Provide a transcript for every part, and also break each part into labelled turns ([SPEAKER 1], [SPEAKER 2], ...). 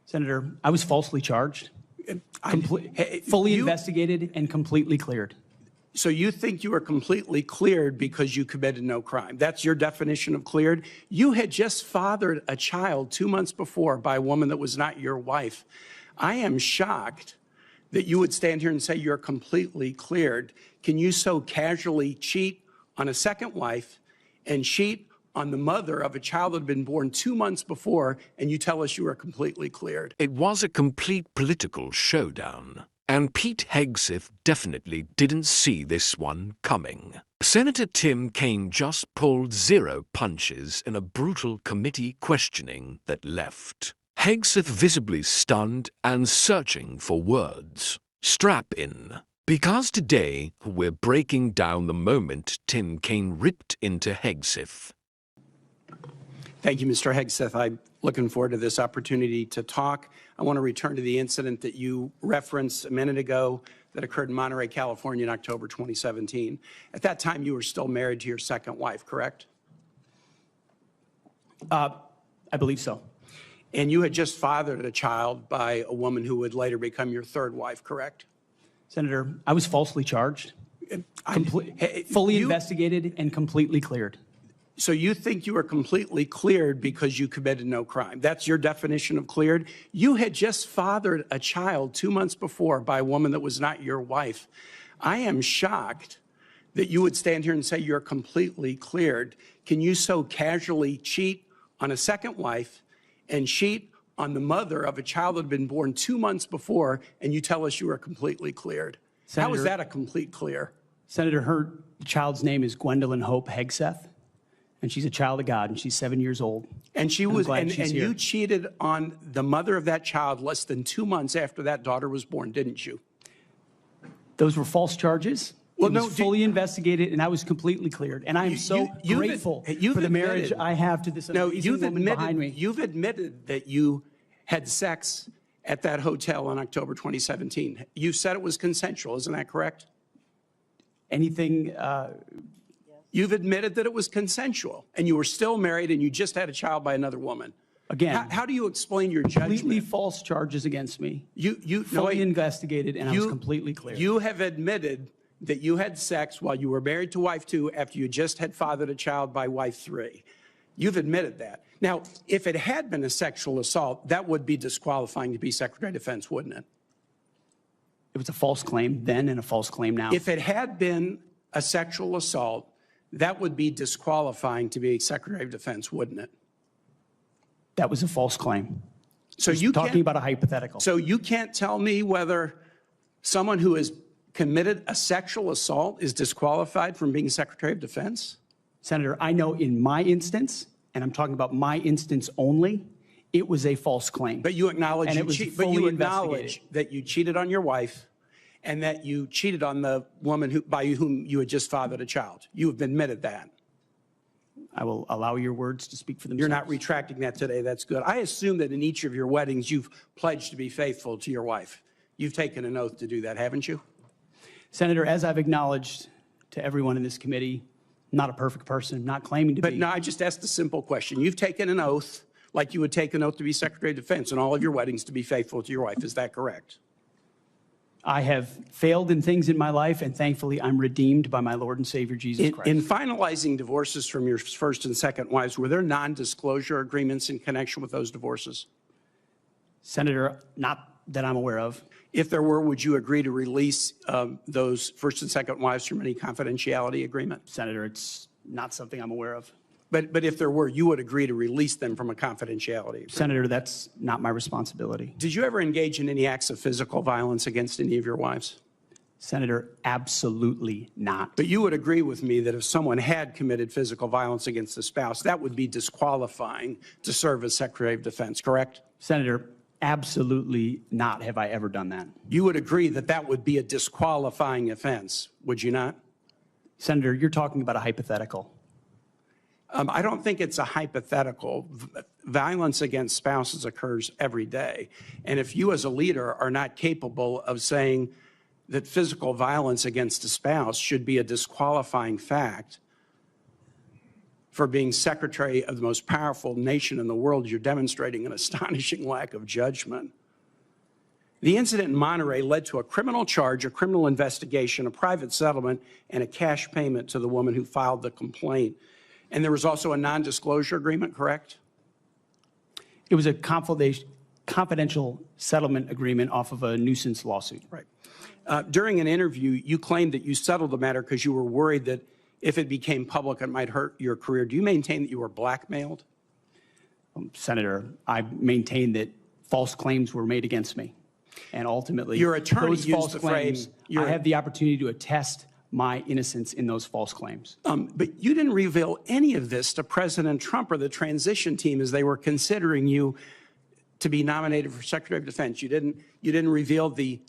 [SPEAKER 1] Senator, I was falsely charged, fully investigated, and completely cleared.
[SPEAKER 2] So you think you were completely cleared because you committed no crime? That's your definition of cleared? You had just fathered a child 2 months before by a woman that was not your wife. I am shocked that you would stand here and say you're completely cleared. Can you so casually cheat on a second wife and cheat on the mother of a child that had been born 2 months before, and you tell us you are completely cleared?
[SPEAKER 3] It was a complete political showdown, and Pete Hegseth definitely didn't see this one coming. Senator Tim Kaine just pulled 0 punches in a brutal committee questioning that left Hegseth visibly stunned and searching for words. Strap in, because today we're breaking down the moment Tim Kaine ripped into Hegseth.
[SPEAKER 2] Thank you, Mr. Hegseth. I'm looking forward to this opportunity to talk. I want to return to the incident that you referenced a minute ago that occurred in Monterey, California in October 2017. At that time, you were still married to your second wife, correct?
[SPEAKER 1] I believe so.
[SPEAKER 2] And you had just fathered a child by a woman who would later become your third wife, correct?
[SPEAKER 1] Senator, I was falsely charged, fully investigated, and completely cleared.
[SPEAKER 2] So you think you were completely cleared because you committed no crime? That's your definition of cleared? You had just fathered a child 2 months before by a woman that was not your wife. I am shocked that you would stand here and say you're completely cleared. Can you so casually cheat on a second wife and cheat on the mother of a child that had been born 2 months before, and you tell us you are completely cleared?
[SPEAKER 1] Senator,
[SPEAKER 2] how is that a complete clear?
[SPEAKER 1] Senator, her child's name is Gwendolyn Hope Hegseth, and she's a child of God, and she's 7 years old.
[SPEAKER 2] And she was, and you cheated on the mother of that child less than 2 months after that daughter was born, didn't you?
[SPEAKER 1] Those were false charges.
[SPEAKER 2] Well,
[SPEAKER 1] it was fully investigated, and I was completely cleared. And I am so grateful for the marriage I have to this amazing woman behind me.
[SPEAKER 2] You've admitted that you had sex at that hotel in October 2017. You said it was consensual, isn't that correct?
[SPEAKER 1] Anything?
[SPEAKER 2] You've admitted that it was consensual, and you were still married, and you just had a child by another woman.
[SPEAKER 1] Again,
[SPEAKER 2] how do you explain your judgment?
[SPEAKER 1] Completely false charges against me.
[SPEAKER 2] You
[SPEAKER 1] fully investigated, and I was completely clear.
[SPEAKER 2] You have admitted that you had sex while you were married to wife 2 after you just had fathered a child by wife 3. You've admitted that. Now, if it had been a sexual assault, that would be disqualifying to be Secretary of Defense, wouldn't it?
[SPEAKER 1] It was a false claim then and a false claim now.
[SPEAKER 2] If it had been a sexual assault, that would be disqualifying to be Secretary of Defense, wouldn't it?
[SPEAKER 1] That was a false claim.
[SPEAKER 2] So you
[SPEAKER 1] talking about a hypothetical.
[SPEAKER 2] So you can't tell me whether someone who has committed a sexual assault is disqualified from being Secretary of Defense?
[SPEAKER 1] Senator, I know in my instance, and I'm talking about my instance only, it was a false claim.
[SPEAKER 2] But you acknowledge,
[SPEAKER 1] investigated.
[SPEAKER 2] That you cheated on your wife and that you cheated on the woman by whom you had just fathered a child. You have admitted that.
[SPEAKER 1] I will allow your words to speak for themselves.
[SPEAKER 2] You're not retracting that today. That's good. I assume that in each of your weddings, you've pledged to be faithful to your wife. You've taken an oath to do that, haven't you?
[SPEAKER 1] Senator, as I've acknowledged to everyone in this committee, not a perfect person, not claiming to be.
[SPEAKER 2] But no, I just asked a simple question. You've taken an oath like you would take an oath to be Secretary of Defense in all of your weddings to be faithful to your wife. Is that correct?
[SPEAKER 1] I have failed in things in my life, and thankfully I'm redeemed by my Lord and Savior, Jesus Christ.
[SPEAKER 2] In finalizing divorces from your first and second wives, were there non-disclosure agreements in connection with those divorces?
[SPEAKER 1] Senator, not that I'm aware of.
[SPEAKER 2] If there were, would you agree to release those first and second wives from any confidentiality agreement?
[SPEAKER 1] Senator, it's not something I'm aware of.
[SPEAKER 2] But if there were, you would agree to release them from a confidentiality agreement?
[SPEAKER 1] Senator, that's not my responsibility.
[SPEAKER 2] Did you ever engage in any acts of physical violence against any of your wives?
[SPEAKER 1] Senator, absolutely not.
[SPEAKER 2] But you would agree with me that if someone had committed physical violence against a spouse, that would be disqualifying to serve as Secretary of Defense, correct?
[SPEAKER 1] Senator, absolutely not have I ever done that.
[SPEAKER 2] You would agree that that would be a disqualifying offense, would you not?
[SPEAKER 1] Senator, you're talking about a hypothetical.
[SPEAKER 2] I don't think it's a hypothetical. Violence against spouses occurs every day. And if you as a leader are not capable of saying that physical violence against a spouse should be a disqualifying fact, for being secretary of the most powerful nation in the world, you're demonstrating an astonishing lack of judgment. The incident in Monterey led to a criminal charge, a criminal investigation, a private settlement, and a cash payment to the woman who filed the complaint. And there was also a non-disclosure agreement, correct?
[SPEAKER 1] It was a confidential settlement agreement off of a nuisance lawsuit.
[SPEAKER 2] Right. During an interview, you claimed that you settled the matter because you were worried that if it became public, it might hurt your career. Do you maintain that you were blackmailed?
[SPEAKER 1] Senator, I maintain that false claims were made against me. And ultimately,
[SPEAKER 2] your attorney
[SPEAKER 1] those
[SPEAKER 2] used
[SPEAKER 1] false
[SPEAKER 2] the
[SPEAKER 1] claims,
[SPEAKER 2] phrase,
[SPEAKER 1] I have the opportunity to attest my innocence in those false claims.
[SPEAKER 2] But you didn't reveal any of this to President Trump or the transition team as they were considering you to be nominated for Secretary of Defense. You didn't reveal the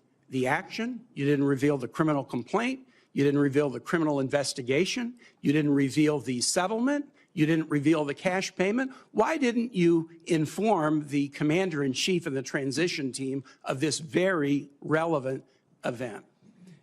[SPEAKER 2] action. You didn't reveal the criminal complaint. You didn't reveal the criminal investigation. You didn't reveal the settlement. You didn't reveal the cash payment. Why didn't you inform the commander-in-chief and the transition team of this very relevant event?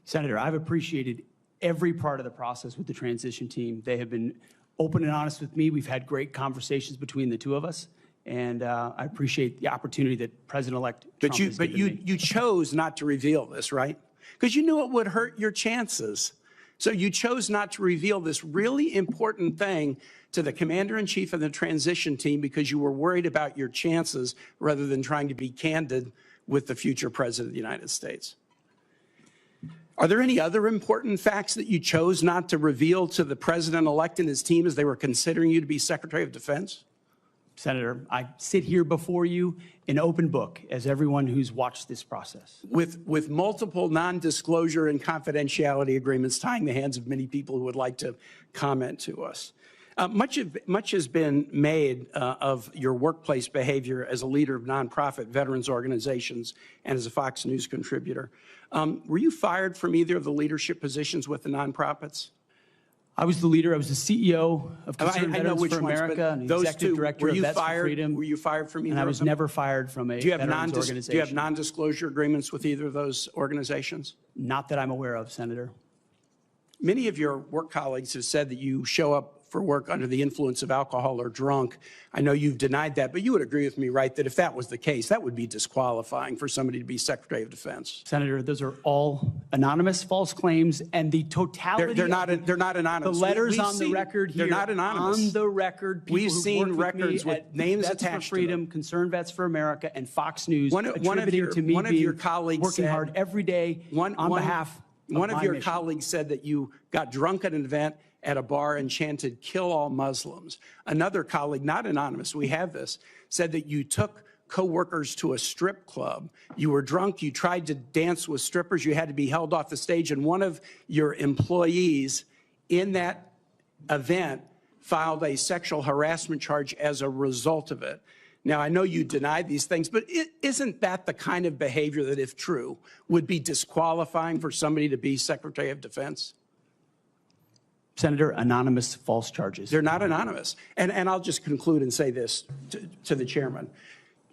[SPEAKER 1] Senator, I've appreciated every part of the process with the transition team. They have been open and honest with me. We've had great conversations between the two of us. And I appreciate the opportunity that President-elect Trump has given me.
[SPEAKER 2] You chose not to reveal this, right? Because you knew it would hurt your chances. So you chose not to reveal this really important thing to the commander-in-chief and the transition team because you were worried about your chances rather than trying to be candid with the future president of the United States. Are there any other important facts that you chose not to reveal to the president-elect and his team as they were considering you to be Secretary of Defense?
[SPEAKER 1] Senator, I sit here before you an open book, as everyone who's watched this process.
[SPEAKER 2] With multiple non-disclosure and confidentiality agreements tying the hands of many people who would like to comment to us. Much has been made of your workplace behavior as a leader of nonprofit veterans organizations and as a Fox News contributor. Were you fired from either of the leadership positions with the nonprofits?
[SPEAKER 1] I was the leader. I was the CEO of Concerned Veterans for America and the executive director of Vets for Freedom.
[SPEAKER 2] Were you fired from either
[SPEAKER 1] and I
[SPEAKER 2] of
[SPEAKER 1] was
[SPEAKER 2] them?
[SPEAKER 1] never fired from a veterans organization.
[SPEAKER 2] Do you have non-disclosure agreements with either of those organizations?
[SPEAKER 1] Not that I'm aware of, Senator.
[SPEAKER 2] Many of your work colleagues have said that you show up for work under the influence of alcohol or drunk. I know you've denied that, but you would agree with me, right, that if that was the case, that would be disqualifying for somebody to be Secretary of Defense.
[SPEAKER 1] Senator, those are all anonymous false claims, and the totality
[SPEAKER 2] they're not anonymous.
[SPEAKER 1] The letters on the record here.
[SPEAKER 2] They're not anonymous.
[SPEAKER 1] On the record, people
[SPEAKER 2] we've seen records with names attached to them.
[SPEAKER 1] Vets for Freedom, Concerned Vets for America, and Fox News
[SPEAKER 2] attributing
[SPEAKER 1] to me
[SPEAKER 2] working
[SPEAKER 1] hard every day on behalf of
[SPEAKER 2] one of your
[SPEAKER 1] mission.
[SPEAKER 2] colleagues said that you got drunk at an event at a bar and chanted, "Kill all Muslims." Another colleague, not anonymous, we have this, said that you took co-workers to a strip club. You were drunk, you tried to dance with strippers, you had to be held off the stage, and one of your employees in that event filed a sexual harassment charge as a result of it. Now, I know you denied these things, but isn't that the kind of behavior that, if true, would be disqualifying for somebody to be Secretary of Defense?
[SPEAKER 1] Senator, anonymous false charges.
[SPEAKER 2] They're not anonymous. And I'll just conclude and say this to the chairman.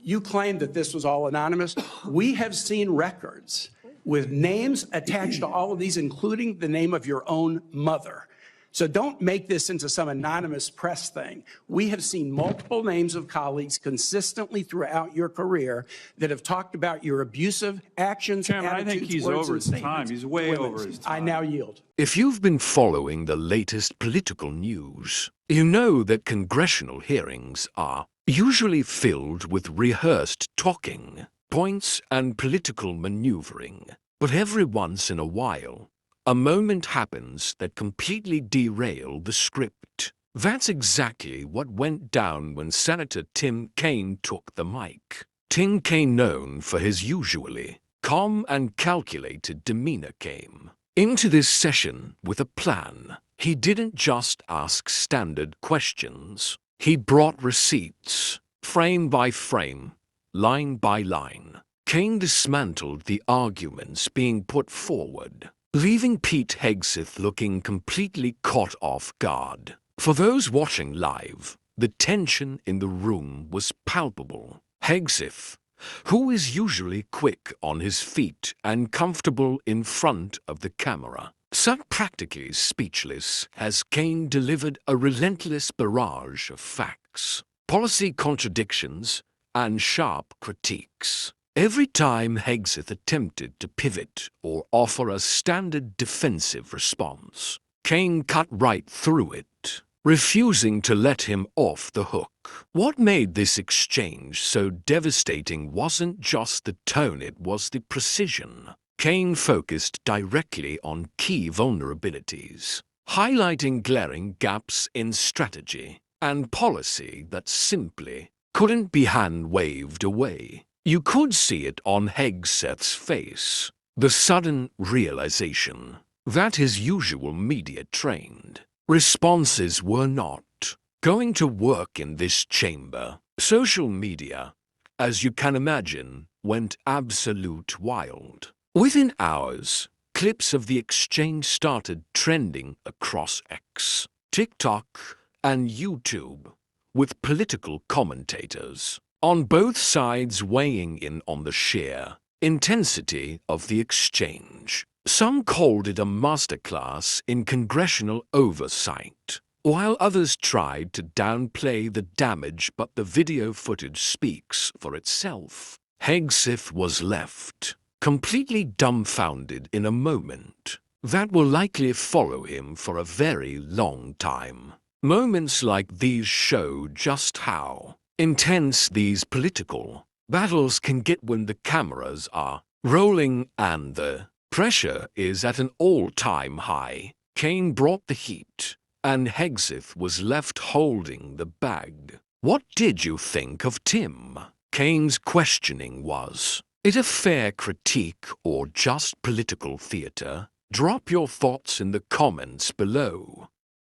[SPEAKER 2] You claim that this was all anonymous. We have seen records with names attached to all of these, including the name of your own mother. So don't make this into some anonymous press thing. We have seen multiple names of colleagues consistently throughout your career that have talked about your abusive actions,
[SPEAKER 4] Chairman,
[SPEAKER 2] attitudes,
[SPEAKER 4] I think he's
[SPEAKER 2] words,
[SPEAKER 4] over
[SPEAKER 2] and
[SPEAKER 4] his time.
[SPEAKER 2] statements
[SPEAKER 4] He's way
[SPEAKER 2] to women.
[SPEAKER 4] over his time.
[SPEAKER 2] I now yield.
[SPEAKER 3] If you've been following the latest political news, you know that congressional hearings are usually filled with rehearsed talking, points, and political maneuvering. But every once in a while, a moment happens that completely derail the script. That's exactly what went down when Senator Tim Kaine took the mic. Tim Kaine, known for his usually calm and calculated demeanor, came into this session with a plan. He didn't just ask standard questions. He brought receipts, frame by frame, line by line. Kaine dismantled the arguments being put forward, leaving Pete Hegseth looking completely caught off guard. For those watching live, the tension in the room was palpable. Hegseth, who is usually quick on his feet and comfortable in front of the camera, So practically speechless has Kaine delivered a relentless barrage of facts, policy contradictions, and sharp critiques. Every time Hegseth attempted to pivot or offer a standard defensive response, Kaine cut right through it, refusing to let him off the hook. What made this exchange so devastating wasn't just the tone, it was the precision. Kaine focused directly on key vulnerabilities, highlighting glaring gaps in strategy and policy that simply couldn't be hand-waved away. You could see it on Hegseth's face, the sudden realization that his usual media-trained responses were not going to work in this chamber. Social media, as you can imagine, went absolute wild. Within hours, clips of the exchange started trending across X, TikTok, and YouTube, with political commentators on both sides weighing in on the sheer intensity of the exchange. Some called it a masterclass in congressional oversight, while others tried to downplay the damage, but the video footage speaks for itself. Hegseth was left completely dumbfounded in a moment that will likely follow him for a very long time. Moments like these show just how intense these political battles can get when the cameras are rolling and the pressure is at an all-time high. Kaine brought the heat, and Hegseth was left holding the bag. What did you think of Tim? Kaine's questioning was it a fair critique or just political theater? Drop your thoughts in the comments below.